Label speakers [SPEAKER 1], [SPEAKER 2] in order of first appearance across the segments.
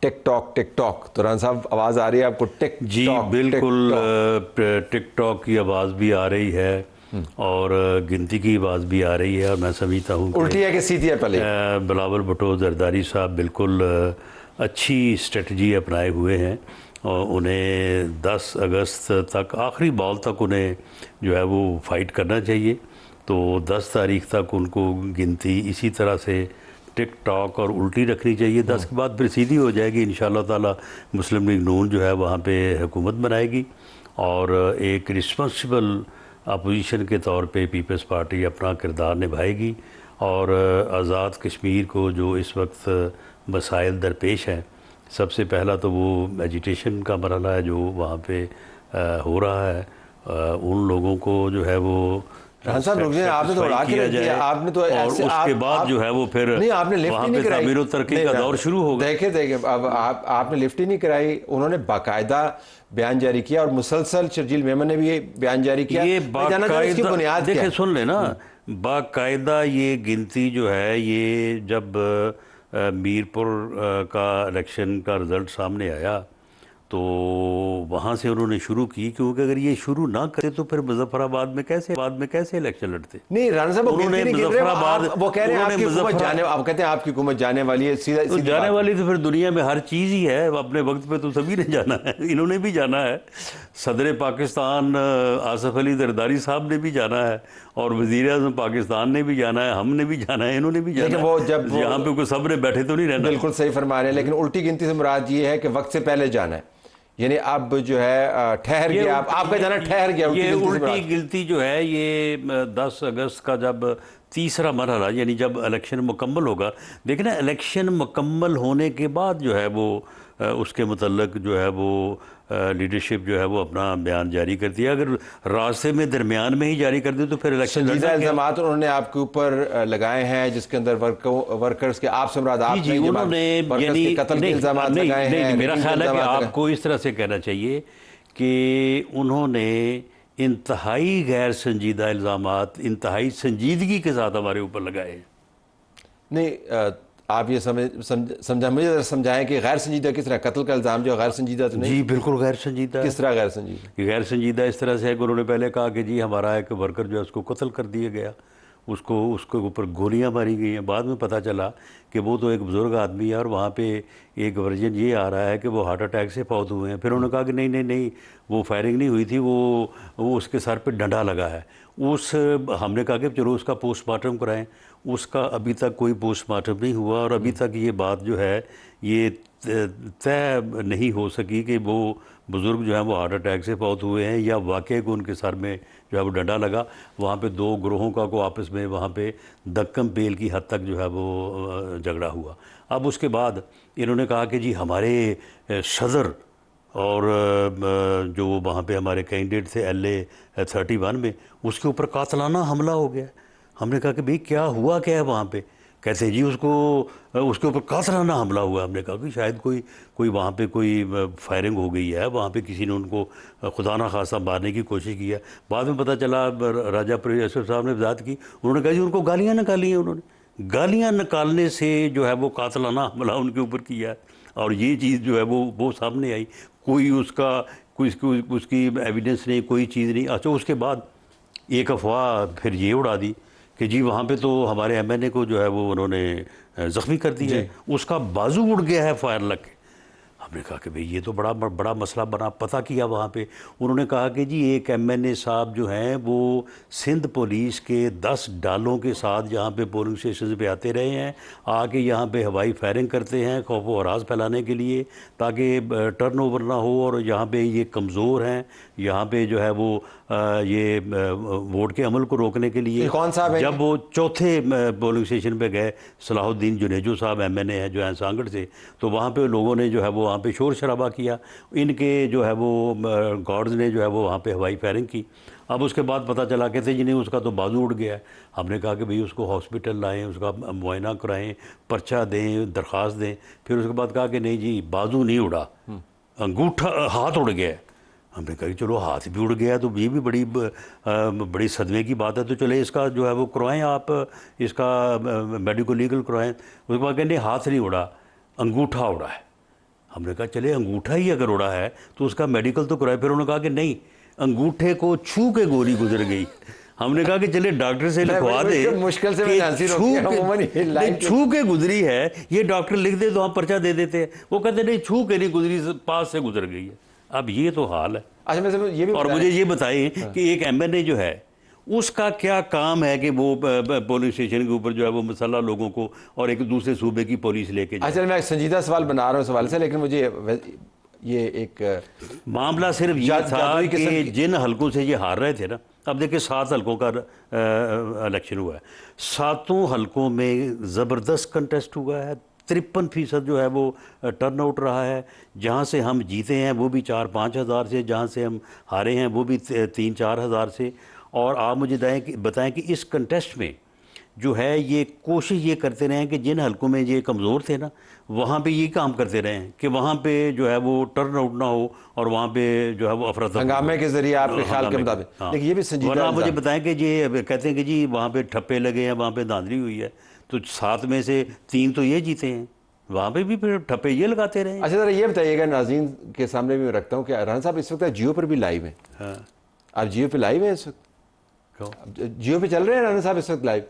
[SPEAKER 1] TikTok तो राना साहब आवाज़ आ रही है आपको? टिकटॉक
[SPEAKER 2] जी बिल्कुल, टिकटॉक की आवाज़ भी आ रही है और गिनती की आवाज़ भी आ रही है। और मैं समझता हूँ
[SPEAKER 1] उल्टी है कि सीधी है? पहले
[SPEAKER 2] बिलावल भुट्टो जरदारी साहब बिल्कुल अच्छी स्ट्रेटजी अपनाए हुए हैं और उन्हें 10 अगस्त तक, आखिरी बॉल तक उन्हें जो है वो फाइट करना चाहिए। तो 10 तारीख तक उनको गिनती इसी तरह से टिकटॉक और उल्टी रखनी चाहिए। 10 के बाद फिर सीधी हो जाएगी इंशाल्लाह ताला। मुस्लिम लीग नून जो है वहाँ पे हुकूमत बनाएगी और एक रिस्पॉन्सिबल अपोजिशन के तौर पे पीपल्स पार्टी अपना किरदार निभाएगी। और आज़ाद कश्मीर को जो इस वक्त मसाइल दरपेश हैं, सबसे पहला तो वो एजिटेशन का मरहला है जो वहाँ पे हो रहा है। उन लोगों को जो है वो
[SPEAKER 1] आपने तो उड़ा के दिया, आपने तो
[SPEAKER 2] और उसके बाद जो है वो फिर
[SPEAKER 1] नहीं, आपने लिफ्ट ही नहीं कराई।
[SPEAKER 2] तामीर तरक्की का दौर शुरू होगा।
[SPEAKER 1] देखे अब आपने लिफ्ट ही नहीं कराई। उन्होंने बाकायदा बयान जारी किया और मुसलसल शर्जील मेमन ने भी बयान जारी किया।
[SPEAKER 2] ये
[SPEAKER 1] बाकायदा बुनियाद
[SPEAKER 2] देखे सुन लेना, बाकायदा ये गिनती जो है, ये जब मीरपुर का इलेक्शन का रिज़ल्ट सामने आया तो वहाँ से उन्होंने शुरू की, क्योंकि अगर ये शुरू ना करे तो फिर मुजफ्फराबाद में कैसे इलेक्शन लड़ते।
[SPEAKER 1] नहीं राना साहब,
[SPEAKER 2] उन्होंने मुजफ्फराबाद,
[SPEAKER 1] वो कह रहे हैं आपकी हुकूमत जाने, आप कहते हैं आपकी हुकूमत जाने वाली है। सीधा
[SPEAKER 2] तो जाने वाली तो फिर दुनिया में हर चीज़ ही है। अपने वक्त पे तो सभी ने जाना है, इन्होंने भी जाना है। सदर पाकिस्तान आसफ अली जरदारी साहब ने भी जाना है और वज़ीर आज़म पाकिस्तान ने भी जाना है, हमने भी जाना है, इन्होंने भी जाना है।
[SPEAKER 1] वो जब
[SPEAKER 2] यहाँ पे कोई सब ने बैठे तो नहीं रहना।
[SPEAKER 1] बिल्कुल सही फरमा रहे हैं, लेकिन उल्टी गिनती से मुराद ये है कि वक्त से पहले जाना है, यानी अब जो है ठहर गया, आपका जाना ठहर गया।
[SPEAKER 2] ये उल्टी गिनती जो है ये 10 अगस्त का जब तीसरा मरहला, यानी जब इलेक्शन मुकम्मल होगा। देखिए ना, इलेक्शन मुकम्मल होने के बाद जो है वो उसके मुतल्लक जो है वो लीडरशिप जो है वो अपना बयान जारी करती है। अगर रास्ते में दरमियान में ही जारी कर दे तो फिर इलेक्शन
[SPEAKER 1] संजीदा इल्ज़ामात उन्होंने आपके ऊपर लगाए हैं, जिसके अंदर वर्कर्स के आप से मुराद आप
[SPEAKER 2] जी उन्होंने यानी
[SPEAKER 1] कत्ल के इल्ज़ामात लगाए हैं।
[SPEAKER 2] मेरा ख्याल है कि आपको इस तरह से कहना चाहिए कि उन्होंने इंतहाई गैर संजीदा इल्ज़ामात इंतहाई संजीदगी के साथ हमारे ऊपर लगाए हैं।
[SPEAKER 1] नहीं, आप ये समझा मुझे समझाएं कि गैर संजीदा किस तरह? कत्ल का इल्ज़ाम जो गैर संजीदा तो नहीं?
[SPEAKER 2] जी बिल्कुल गैर संजीदा।
[SPEAKER 1] किस तरह गैर संजीदा?
[SPEAKER 2] गैर संजीदा इस तरह से है कि उन्होंने पहले कहा कि जी हमारा एक वर्कर जो है उसको कत्ल कर दिया गया, उसके ऊपर गोलियां मारी गई हैं। बाद में पता चला कि वो तो एक बुज़ुर्ग आदमी है और वहाँ पे एक वर्जन ये आ रहा है कि वो हार्ट अटैक से फौत हुए हैं। फिर उन्होंने कहा कि नहीं वो फायरिंग नहीं हुई थी, वो उसके सर पे डंडा लगा है। हमने कहा कि चलो उसका पोस्टमार्टम कराएं। उसका अभी तक कोई पोस्टमार्टम नहीं हुआ और अभी तक ये बात जो है ये तय नहीं हो सकी कि वो बुज़ुर्ग जो है वो हार्ट अटैक से फौत हुए हैं या वाकई को उनके सर में जो है वो डंडा लगा। वहाँ पे दो ग्रोहों का को आपस में वहाँ पे दक्कम पेल की हद तक जो है वो झगड़ा हुआ। अब उसके बाद इन्होंने कहा कि जी हमारे सदर और जो वहाँ पे हमारे कैंडिडेट थे LA-31 में, उसके ऊपर कातलाना हमला हो गया। हमने कहा कि भाई क्या हुआ, क्या है वहाँ पे? कहते हैं जी उसके ऊपर कातलाना हमला हुआ। हमने कहा कि शायद कोई वहाँ पे कोई फायरिंग हो गई है, वहाँ पे किसी ने उनको खुदा ना खासा मारने की कोशिश की है। बाद में पता चला, राजा प्रोफेसर साहब ने वजाहत की, उन्होंने कहा जी उनको गालियाँ निकाली हैं। उन्होंने गालियाँ निकालने से जो है वो कातलाना हमला उनके ऊपर किया है और ये चीज़ जो है वो सामने आई। कोई उसकी एविडेंस नहीं, कोई चीज़ नहीं। अच्छा, उसके बाद एक अफवाह फिर ये उड़ा दी कि जी वहाँ पे तो हमारे MNA को जो है वो उन्होंने ज़ख्मी कर दिया है, उसका बाजू उड़ गया है फायर लग के। हमने कहा कि भाई ये तो बड़ा मसला बना। पता किया वहाँ पे, उन्होंने कहा कि जी एक MNA साहब जो हैं वो सिंध पुलिस के 10 डालों के साथ यहाँ पे पोलिंग स्टेशन पे आते रहे हैं, आके यहाँ पे हवाई फायरिंग करते हैं खौफ व हरास फैलाने के लिए, ताकि टर्नओवर ना हो। और यहाँ पे ये कमज़ोर हैं, यहाँ पे जो है वो ये वोट के अमल को रोकने के लिए।
[SPEAKER 1] कौन साहब है?
[SPEAKER 2] जब वो चौथे पोलिंग स्टेशन पे गए, सलाहुद्दीन जुनेजो साहब MNA हैं जो हैं सांगड़ से, तो वहाँ पे लोगों ने जो है वो वहाँ पे शोर शराबा किया। इनके जो है वो गार्ड्स ने जो है वो वहाँ पे हवाई फायरिंग की। अब उसके बाद पता चला, कहते जी नहीं उसका तो बाजू उड़ गया है। हमने कहा कि भाई उसको हॉस्पिटल लाएँ, उसका मुआयना कराएँ, पर्चा दें, दरख्वास्त दें। फिर उसके बाद कहा कि नहीं जी बाजू नहीं उड़ा, अंगूठा हाथ उड़ गया है। हमने कहा कि चलो हाथ भी उड़ गया तो ये भी बड़ी सदमे की बात है, तो चले इसका जो है वो करवाएं, आप इसका मेडिको लीगल करवाएं। उसके बाद कहते हाथ नहीं उड़ा, अंगूठा उड़ा है। हमने कहा चले अंगूठा ही अगर उड़ा है तो उसका मेडिकल तो कराए। फिर उन्होंने कहा कि नहीं, अंगूठे को छू के गोली गुजर गई। हमने कहा कि चले डॉक्टर से लिखवा दे,
[SPEAKER 1] मुश्किल से
[SPEAKER 2] छू के गुजरी है, ये डॉक्टर लिख दे तो हम पर्चा दे देते हैं। वो कहते नहीं, छू के नहीं गुजरी, पास से गुजर गई है। अब ये तो हाल है।
[SPEAKER 1] अच्छा, मैं ये भी
[SPEAKER 2] और मुझे ये बताइए कि एक MNA जो है उसका क्या काम है कि वो पोलिंग स्टेशन के ऊपर जो है वो मसला लोगों को और एक दूसरे सूबे की पुलिस लेके जाए।
[SPEAKER 1] अच्छा, मैं एक संजीदा सवाल बना रहा हूँ सवाल से, लेकिन मुझे ये एक
[SPEAKER 2] मामला सिर्फ ये था कि जिन हलकों से ये हार रहे थे ना, अब देखिए 7 हलकों का इलेक्शन हुआ है, 7 हलकों में ज़बरदस्त कंटेस्ट हुआ है। 53% जो है वो टर्नआउट रहा है। जहाँ से हम जीते हैं वो भी 4-5 हज़ार से, जहाँ से हम हारे हैं वो भी 3-4 हज़ार से। और आप मुझे बताएं कि इस कंटेस्ट में जो है ये कोशिश ये करते रहे कि जिन हलकों में ये कमज़ोर थे ना, वहाँ पे ये काम करते रहे कि वहाँ पे जो है वो टर्न आउट ना हो और वहाँ पे जो है वो अफरा-तफरी
[SPEAKER 1] हंगामे के जरिए आपके ख्याल के मुताबिक।
[SPEAKER 2] हाँ।
[SPEAKER 1] देखिए, ये भी संजीदा
[SPEAKER 2] वरना आप मुझे बताएं कि ये कहते हैं कि जी वहाँ पे ठप्पे लगे हैं, वहाँ पे धांधली हुई है, तो 7 में से 3 तो ये जीते हैं, वहाँ पे भी फिर ठप्पे ये लगाते रहे।
[SPEAKER 1] अच्छा, ज़रा ये बताइएगा, नाज़रीन के सामने भी मैं रखता हूँ कि राना साहब इस वक्त जियो पर भी लाइव हैं।
[SPEAKER 2] हाँ,
[SPEAKER 1] आप जियो पे लाइव हैं इस वक्त? जियो पे चल रहे हैं राना साहब इस वक्त लाइव?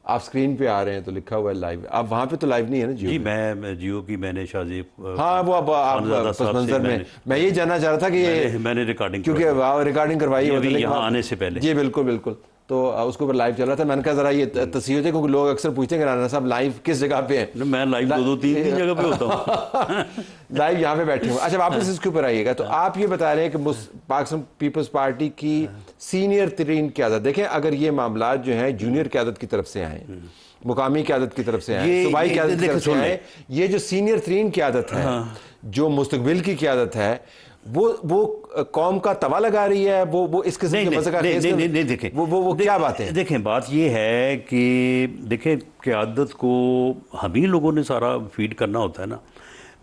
[SPEAKER 1] आप स्क्रीन पे आ रहे हैं तो लिखा हुआ है लाइव। आप वहाँ पे तो लाइव नहीं है ना जियो?
[SPEAKER 2] जी, मैं जियो की मैंने शाहजेब,
[SPEAKER 1] हाँ, वो अब आप पस मंजर में मैं ये जानना चाह रहा था कि ये
[SPEAKER 2] मैंने रिकॉर्डिंग,
[SPEAKER 1] क्योंकि रिकॉर्डिंग करवाई है
[SPEAKER 2] यहाँ आने से पहले।
[SPEAKER 1] जी बिल्कुल बिल्कुल, तो उसके ऊपर लाइव चल रहा था। मैंने कहा ज़रा ये तस्वीर हो जाए, क्योंकि लोग अक्सर पूछते हैं कि राना साहब लाइव किस जगह पे हैं।
[SPEAKER 2] मैं लाइव 2-3 जगह पे होता हूँ।
[SPEAKER 1] लाइव यहाँ पे बैठे हूँ। अच्छा, वापस इसके ऊपर आइएगा। तो आप ये बता रहे हैं कि पाकिस्तान पीपल्स पार्टी की सीनियर तरीन क़यादत, देखें अगर ये मामला जो है जूनियर क़यादत की तरफ से आए, मुकामी क़यादत की तरफ से आए, सूबाई क़यादत की तरफ से आए, ये जो सीनियर तरीन क़यादत है, जो मुस्तकबिल की क़यादत है, वो कौम का तवा लगा रही है, वो इस किस्म के मसला
[SPEAKER 2] नहीं देखें,
[SPEAKER 1] वो क्या बात है?
[SPEAKER 2] देखें, बात ये है कि देखें क़यादत को हम ही लोगों ने सारा फीड करना होता है ना।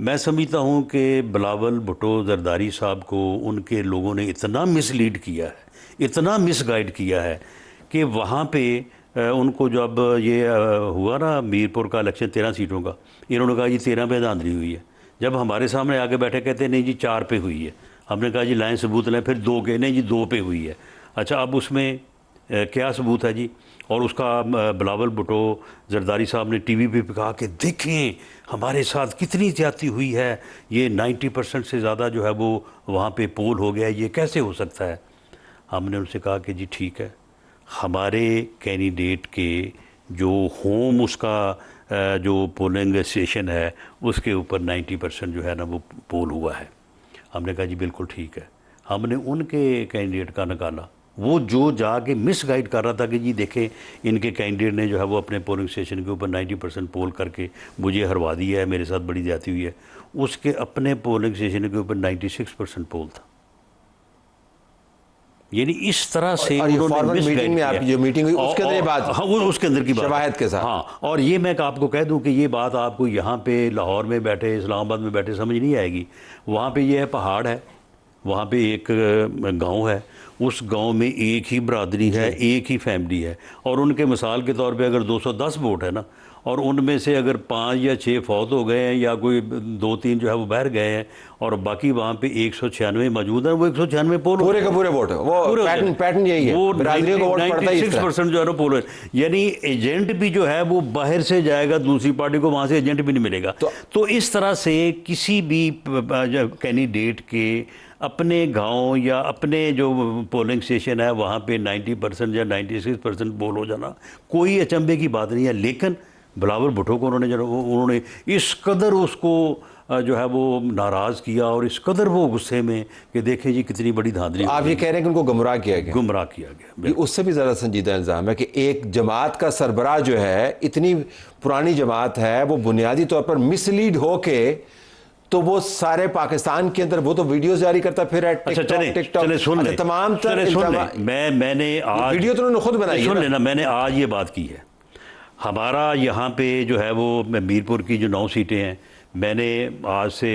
[SPEAKER 2] मैं समझता हूँ कि बिलावल भुट्टो जरदारी साहब को उनके लोगों ने इतना मिसलीड किया है, इतना मिसगाइड किया है कि वहाँ पे उनको जब ये हुआ ना मीरपुर का इलेक्शन 13 सीटों का, इन्होंने कहा जी 13 पे धांधली हुई है। जब हमारे सामने आगे बैठे कहते नहीं जी 4 पे हुई है, हमने कहा जी लाएं सबूत लाएं, फिर 2 के, नहीं जी 2 पे हुई है। अच्छा, अब उसमें क्या सबूत है जी? और उसका बिलावल भुट्टो जरदारी साहब ने टीवी पे कहा कि देखें हमारे साथ कितनी ज़्यादती हुई है, ये 90% से ज़्यादा जो है वो वहाँ पे पोल हो गया, ये कैसे हो सकता है? हमने उनसे कहा कि जी ठीक है, हमारे कैंडिडेट के जो होम उसका जो पोलिंग स्टेशन है उसके ऊपर 90% जो है ना वो पोल हुआ है। हमने कहा जी बिल्कुल ठीक है। हमने उनके कैंडिडेट का निकाला, वो जो जाके मिसगाइड कर रहा था कि जी देखें इनके कैंडिडेट ने जो है वो अपने पोलिंग स्टेशन के ऊपर 90% पोल करके मुझे हरवा दिया है, मेरे साथ बड़ी ज्यादती हुई है, उसके अपने पोलिंग स्टेशन के ऊपर 96% पोल था। यानी इस तरह से उन्होंने
[SPEAKER 1] मीटिंग में आपकी जो मीटिंग हुई उसके अंदर बात,
[SPEAKER 2] हाँ वो उसके अंदर की बात
[SPEAKER 1] शवाहिद के साथ।
[SPEAKER 2] हाँ, और ये मैं आपको कह दूं कि ये बात आपको यहाँ पे लाहौर में बैठे, इस्लामाबाद में बैठे समझ नहीं आएगी। वहाँ पे ये है पहाड़ है, वहाँ पे एक गांव है, उस गांव में एक ही बरादरी है, एक ही फैमिली है, और उनके मिसाल के तौर पे अगर 210 वोट है ना, और उनमें से अगर 5 या 6 फौत हो गए हैं या कोई 2-3 जो है वो बाहर गए हैं और बाकी वहाँ पे 196 मौजूद है, वो 196 पोल
[SPEAKER 1] पूरे का पूरे वोट है, वो पैटर्न यही है,
[SPEAKER 2] वो
[SPEAKER 1] बरादरियों को वोट पड़ता है।
[SPEAKER 2] 96% जो है ना पोल है। यानी एजेंट भी जो है वो बाहर से जाएगा दूसरी पार्टी को, वहाँ से एजेंट भी नहीं मिलेगा। तो इस तरह से किसी भी कैंडिडेट के अपने गांव या अपने जो पोलिंग स्टेशन है वहाँ पे 90% या 96% पोल हो जाना कोई अचंभे की बात नहीं है। लेकिन बिलावल भुट्टो को उन्होंने इस कदर उसको जो है वो नाराज़ किया और इस कदर वो गुस्से में कि देखें जी कितनी बड़ी धांधली।
[SPEAKER 1] आप ये कह रहे हैं कि उनको गुमराह किया
[SPEAKER 2] गया।
[SPEAKER 1] उससे भी ज़्यादा संजीदा इल्ज़ाम है कि एक जमात का सरबराह जो है, इतनी पुरानी जमात है, वो बुनियादी तौर पर मिसलीड होके तो वो सारे पाकिस्तान के अंदर वो तो वीडियो जारी करता फिर है
[SPEAKER 2] टिकटॉक
[SPEAKER 1] सुन तमाम
[SPEAKER 2] मैंने आज
[SPEAKER 1] वीडियो तो उन्होंने खुद बनाई,
[SPEAKER 2] सुन लेना, मैंने आज ये बात की है। हमारा यहाँ पे जो है वो मीरपुर की जो 9 सीटें हैं, मैंने आज से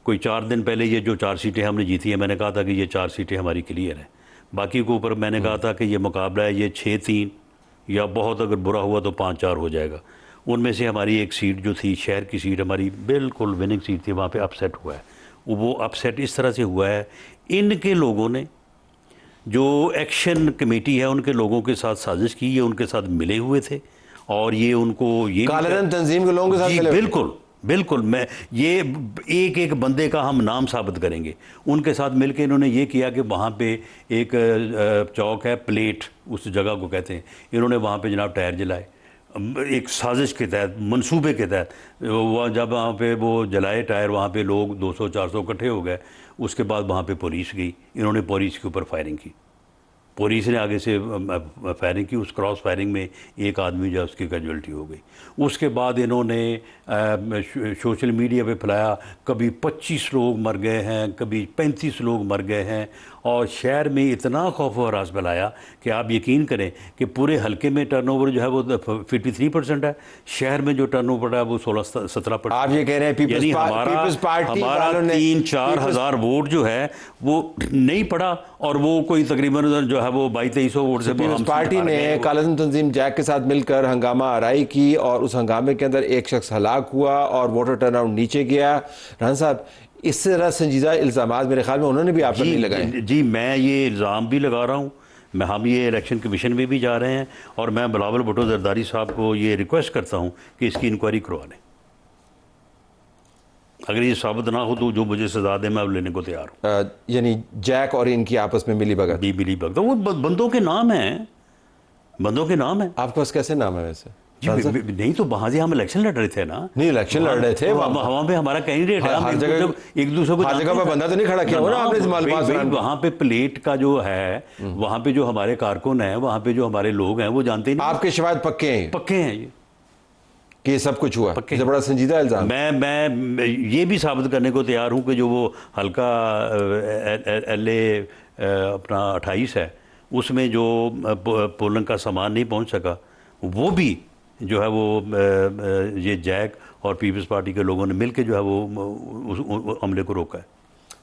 [SPEAKER 2] कोई 4 दिन पहले ये जो 4 सीटें हमने जीती हैं, मैंने कहा था कि ये 4 सीटें हमारी क्लियर हैं। बाकी के ऊपर मैंने कहा था कि ये मुकाबला है, ये 6-3 या बहुत अगर बुरा हुआ तो 5-4 हो जाएगा। उनमें से हमारी एक सीट जो थी, शहर की सीट हमारी बिल्कुल विनिंग सीट थी, वहाँ पे अपसेट हुआ है। वो अपसेट इस तरह से हुआ है, इनके लोगों ने, जो एक्शन कमेटी है उनके लोगों के साथ साजिश की, ये उनके साथ मिले हुए थे और ये उनको ये
[SPEAKER 1] कालेधन तंजीम के लोगों के साथ
[SPEAKER 2] जी
[SPEAKER 1] मिले हुए थे।
[SPEAKER 2] बिल्कुल बिल्कुल, मैं ये एक एक बंदे का हम नाम साबित करेंगे। उनके साथ मिलकर इन्होंने ये किया कि वहाँ पे एक चौक है, प्लेट उस जगह को कहते हैं, इन्होंने वहाँ पे जनाब टायर जलाए, एक साजिश के तहत, मंसूबे के तहत। वह जब वहाँ पे वो जलाए टायर, वहाँ पे लोग 200-400 इकट्ठे हो गए। उसके बाद वहाँ पे पुलिस गई, इन्होंने पुलिस के ऊपर फायरिंग की, पुलिस ने आगे से फायरिंग की। उस क्रॉस फायरिंग में एक आदमी जो है उसकी कैजुअल्टी हो गई। उसके बाद इन्होंने सोशल मीडिया पे फैलाया, कभी 25 लोग मर गए हैं, कभी 35 लोग मर गए हैं, और शहर में इतना खौफ व हरास फैलाया कि आप यकीन करें कि पूरे हल्के में टर्नओवर जो है वो 53% है, शहर में जो टर्नओवर है वो 16-17%।
[SPEAKER 1] आप ये कह रहे हैं
[SPEAKER 2] यानी
[SPEAKER 1] पीपल्स पार्टी
[SPEAKER 2] हमारा 3-4 हज़ार वोट जो है वो नहीं पड़ा, और वो कोई तकरीबन जो है वो 2200 वोट से
[SPEAKER 1] पीपल्स पार्टी ने कालेधन तंजीम जैक के साथ मिलकर हंगामा आराई की और उस हंगामे के अंदर एक शख्स हलाक हुआ और वोटर टर्नआउट नीचे गया। राना साहब, इस तरह संजीदा इल्ज़ामात मेरे ख्याल में उन्होंने भी आप पर नहीं लगाए।
[SPEAKER 2] जी, मैं ये इल्ज़ाम भी लगा रहा हूँ, हम ये इलेक्शन कमीशन में भी जा रहे हैं, और मैं बिलावल भुट्टो जरदारी साहब को ये रिक्वेस्ट करता हूँ कि इसकी इंक्वायरी करवा लें। अगर ये साबित ना हो तो जो मुझे सजा दे मैं लेने को तैयार हूँ।
[SPEAKER 1] यानी जैक और इनकी आपस में मिली भगत,
[SPEAKER 2] मिली भगत, वो बंदों के नाम हैं, बंदों के नाम हैं।
[SPEAKER 1] आपके पास कैसे नाम है वैसे?
[SPEAKER 2] नहीं तो वहां से हम इलेक्शन लड़ रहे थे ना।
[SPEAKER 1] नहीं, इलेक्शन लड़ रहे थे,
[SPEAKER 2] वहां पे हमारा कैंडिडेट है,
[SPEAKER 1] हर जगह
[SPEAKER 2] एक दूसरे को
[SPEAKER 1] हर जगह पे बंदा तो नहीं खड़ा किया हुआ ना आपने।
[SPEAKER 2] वहां पे प्लेट का जो है, वहां पे जो हमारे कारकुन है, वहां पे जो हमारे लोग हैं वो जानते नहीं।
[SPEAKER 1] आपके शवायद पक्के हैं,
[SPEAKER 2] पक्के हैं ये
[SPEAKER 1] कि ये सब कुछ हुआ, ये बड़ा संजीदा इल्जाम।
[SPEAKER 2] मैं ये भी साबित करने को तैयार हूं कि जो वो हल्का LA अपना 28 है, उसमें जो पोलिंग का सामान नहीं पहुंच सका, वो भी जो है वो ये जैक और पीपल्स पार्टी के लोगों ने मिलकर जो है वो उस हमले को रोका है।